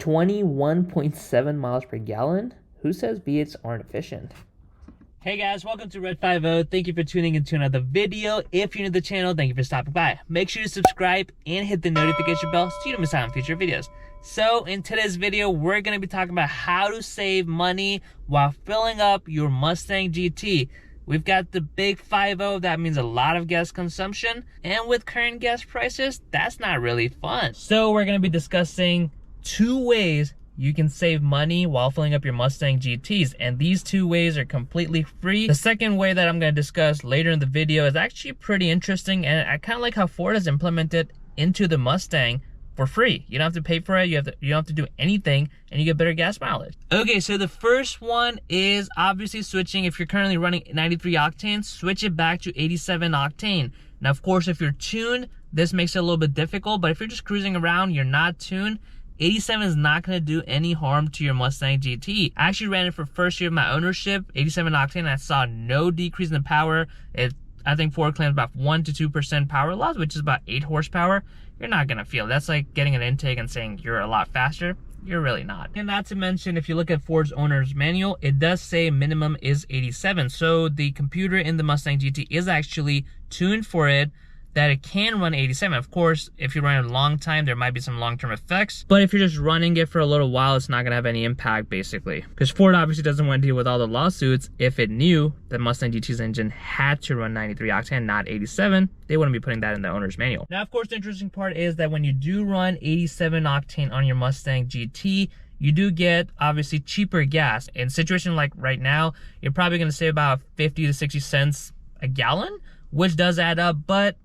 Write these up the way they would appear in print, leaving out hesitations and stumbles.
21.7 miles per gallon. Who says V8s aren't efficient? Hey guys, welcome to Red 50. Thank you for tuning into another video. If you're new to the channel, thank you for stopping by. Make sure to subscribe and hit the notification bell so you don't miss out on future videos. So in today's video, we're going to be talking about how to save money while filling up your Mustang GT. We've got the big 50, that means a lot of gas consumption. And with current gas prices, that's not really fun. So we're going to be discussing 2 ways you can save money while filling up your Mustang GTs, and these 2 ways are completely free. The second way that I'm going to discuss later in the video is actually pretty interesting, and I kind of like how Ford has implemented into the Mustang for free. You don't have to pay for it, you don't have to do anything, and you get better gas mileage. Okay, so the first one is obviously switching. If you're currently running 93 octane, switch it back to 87 octane. Now, of course, if you're tuned, this makes it a little bit difficult, but if you're just cruising around, you're not tuned, 87 is not going to do any harm to your Mustang GT. I actually ran it for first year of my ownership, 87 octane, and I saw no decrease in the power. I think Ford claims about 1 to 2% power loss, which is about 8 horsepower. You're not going to feel. That's like getting an intake and saying you're a lot faster. You're really not. And not to mention, if you look at Ford's owner's manual, it does say minimum is 87. So the computer in the Mustang GT is actually tuned for it, that it can run 87. Of course, if you run it a long time, there might be some long-term effects. But if you're just running it for a little while, it's not gonna have any impact, basically. Because Ford obviously doesn't want to deal with all the lawsuits. If it knew that Mustang GT's engine had to run 93 octane, not 87, they wouldn't be putting that in the owner's manual. Now, of course, the interesting part is that when you do run 87 octane on your Mustang GT, you do get, obviously, cheaper gas. In a situation like right now, you're probably gonna save about 50 to 60 cents a gallon, which does add up, but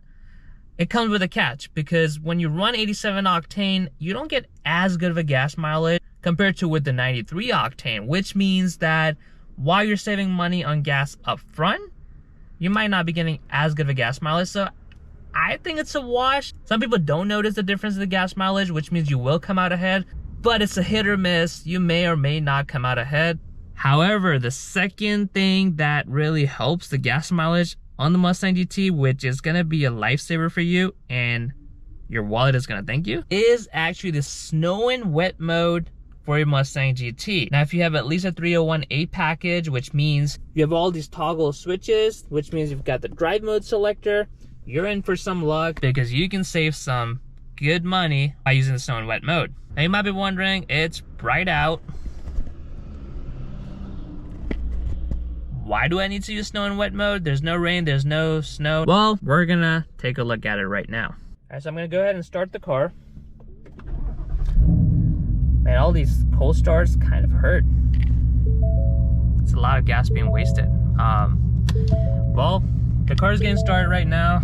it comes with a catch, because when you run 87 octane, you don't get as good of a gas mileage compared to with the 93 octane, which means that while you're saving money on gas up front, you might not be getting as good of a gas mileage. So I think it's a wash. Some people don't notice the difference in the gas mileage, which means you will come out ahead, but it's a hit or miss. You may or may not come out ahead. However, the second thing that really helps the gas mileage on the Mustang GT, which is gonna be a lifesaver for you and your wallet is gonna thank you, is actually the snow and wet mode for your Mustang GT. Now, if you have at least a 301A package, which means you have all these toggle switches, which means you've got the drive mode selector, you're in for some luck, because you can save some good money by using the snow and wet mode. Now, you might be wondering, it's bright out. Why do I need to use snow and wet mode? There's no rain, there's no snow. Well, we're gonna take a look at it right now. All right, so I'm gonna go ahead and start the car. Man, all these cold starts kind of hurt. It's a lot of gas being wasted. Well, the car's getting started right now.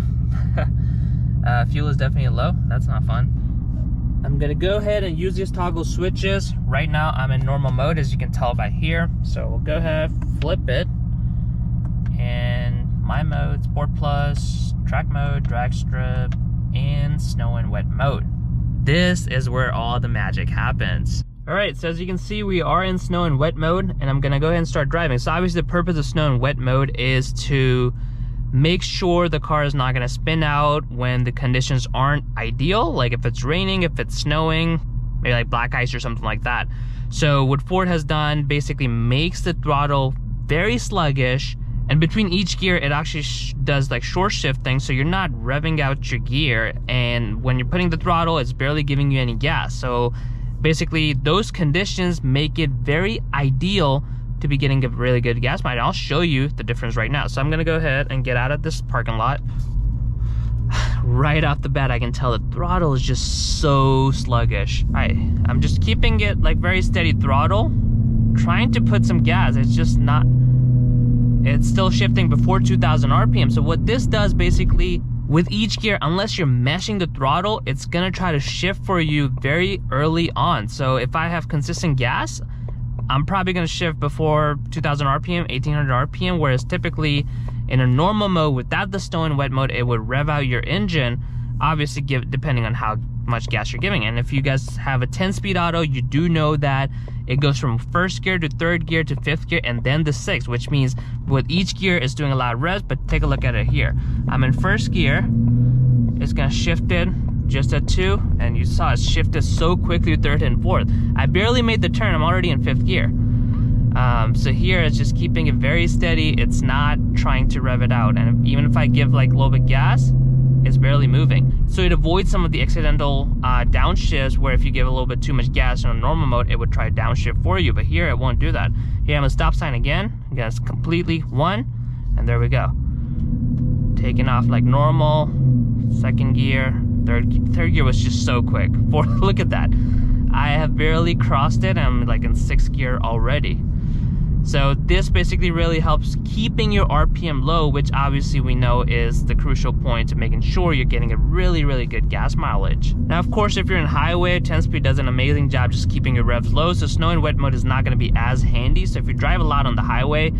Fuel is definitely low. That's not fun. I'm gonna go ahead and use these toggle switches. Right now, I'm in normal mode, as you can tell by here. So we'll go ahead, flip it. And my mode, Sport Plus, track mode, drag strip, and snow and wet mode. This is where all the magic happens. All right, so as you can see, we are in snow and wet mode, and I'm gonna go ahead and start driving. So obviously the purpose of snow and wet mode is to make sure the car is not gonna spin out when the conditions aren't ideal, like if it's raining, if it's snowing, maybe like black ice or something like that. So what Ford has done basically makes the throttle very sluggish, and between each gear, it actually does like short shifting, so you're not revving out your gear, and when you're putting the throttle, it's barely giving you any gas. So basically, those conditions make it very ideal to be getting a really good gas mileage. I'll show you the difference right now. So I'm gonna go ahead and get out of this parking lot. Right off the bat, I can tell the throttle is just so sluggish. I'm just keeping it like very steady throttle, trying to put some gas. It's just not, it's still shifting before 2000 RPM. So what this does basically, with each gear, unless you're meshing the throttle, it's gonna try to shift for you very early on. So if I have consistent gas, I'm probably gonna shift before 2000 RPM, 1800 RPM, whereas typically in a normal mode, without the snow and wet mode, it would rev out your engine, obviously depending on how much gas you're giving. And if you guys have a 10-speed auto, you do know that it goes from first gear to third gear to fifth gear and then the sixth, which means with each gear it's doing a lot of revs. But take a look at it here. I'm in first gear, it's gonna shift it just at 2, and you saw it shifted so quickly to 3rd and 4th. I barely made the turn, I'm already in 5th gear. So here it's just keeping it very steady. It's not trying to rev it out, and even if I give like a little bit gas, it's barely moving. So it avoids some of the accidental downshifts where if you give a little bit too much gas in a normal mode, it would try to downshift for you, but here it won't do that. Here I'm a stop sign again, gas completely 1, and there we go. Taking off like normal, 2nd gear, 3rd gear was just so quick. Look at that. I have barely crossed it, I'm like in 6th gear already. So this basically really helps keeping your RPM low, which obviously we know is the crucial point to making sure you're getting a really, really good gas mileage. Now, of course, if you're in highway, 10-speed does an amazing job just keeping your revs low, so snow and wet mode is not gonna be as handy. So if you drive a lot on the highway,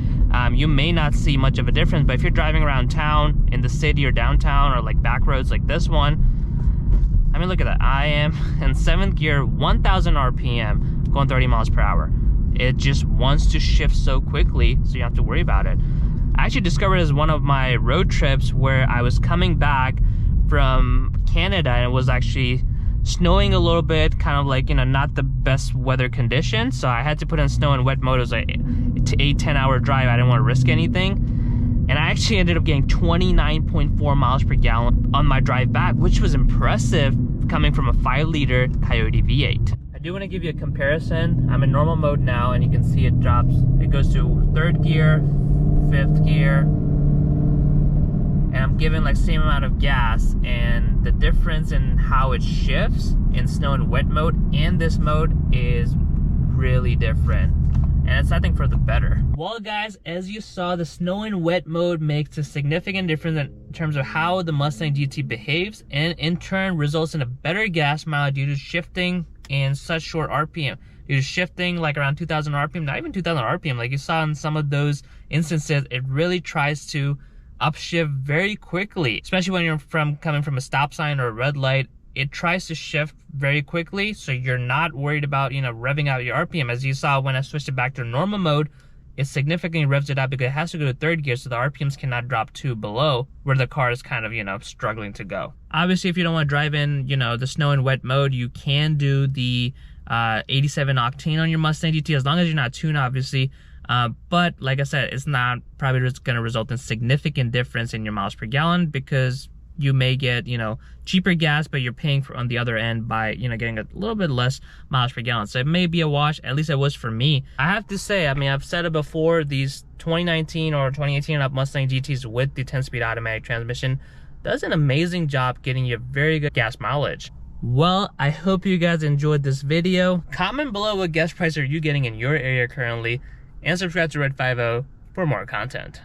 you may not see much of a difference, but if you're driving around town, in the city or downtown, or like back roads like this one, I mean, look at that. I am in 7th gear, 1,000 RPM, going 30 miles per hour. It just wants to shift so quickly, so you don't have to worry about it. I actually discovered as one of my road trips where I was coming back from Canada and it was actually snowing a little bit, kind of like, you know, not the best weather conditions. So I had to put in snow and wet mode. It was like 8-10 hour drive. I didn't want to risk anything. And I actually ended up getting 29.4 miles per gallon on my drive back, which was impressive coming from a 5-liter Coyote V8. I do want to give you a comparison. I'm in normal mode now, and you can see it drops. It goes to 3rd gear, 5th gear, and I'm giving like same amount of gas, and the difference in how it shifts in snow and wet mode and this mode is really different. And it's, I think, for the better. Well, guys, as you saw, the snow and wet mode makes a significant difference in terms of how the Mustang GT behaves, and in turn results in a better gas mileage due to shifting in such short RPM. Due to shifting like around 2,000 RPM, not even 2,000 RPM, like you saw in some of those instances, it really tries to upshift very quickly, especially when you're coming from a stop sign or a red light. It tries to shift very quickly, so you're not worried about, you know, revving out your RPM. As you saw when I switched it back to normal mode, it significantly revs it up because it has to go to 3rd gear, so the RPMs cannot drop too below where the car is kind of, you know, struggling to go. Obviously, if you don't want to drive in, you know, the snow and wet mode, you can do the 87 Octane on your Mustang GT, as long as you're not tuned, obviously. But like I said, it's not probably going to result in significant difference in your miles per gallon, because you may get, you know, cheaper gas, but you're paying for on the other end by, you know, getting a little bit less miles per gallon. So it may be a wash, at least it was for me. I have to say, I mean, I've said it before, these 2019 or 2018 up Mustang GTs with the 10-speed automatic transmission does an amazing job getting you very good gas mileage. Well, I hope you guys enjoyed this video. Comment below what gas price are you getting in your area currently, and subscribe to Red 50 for more content.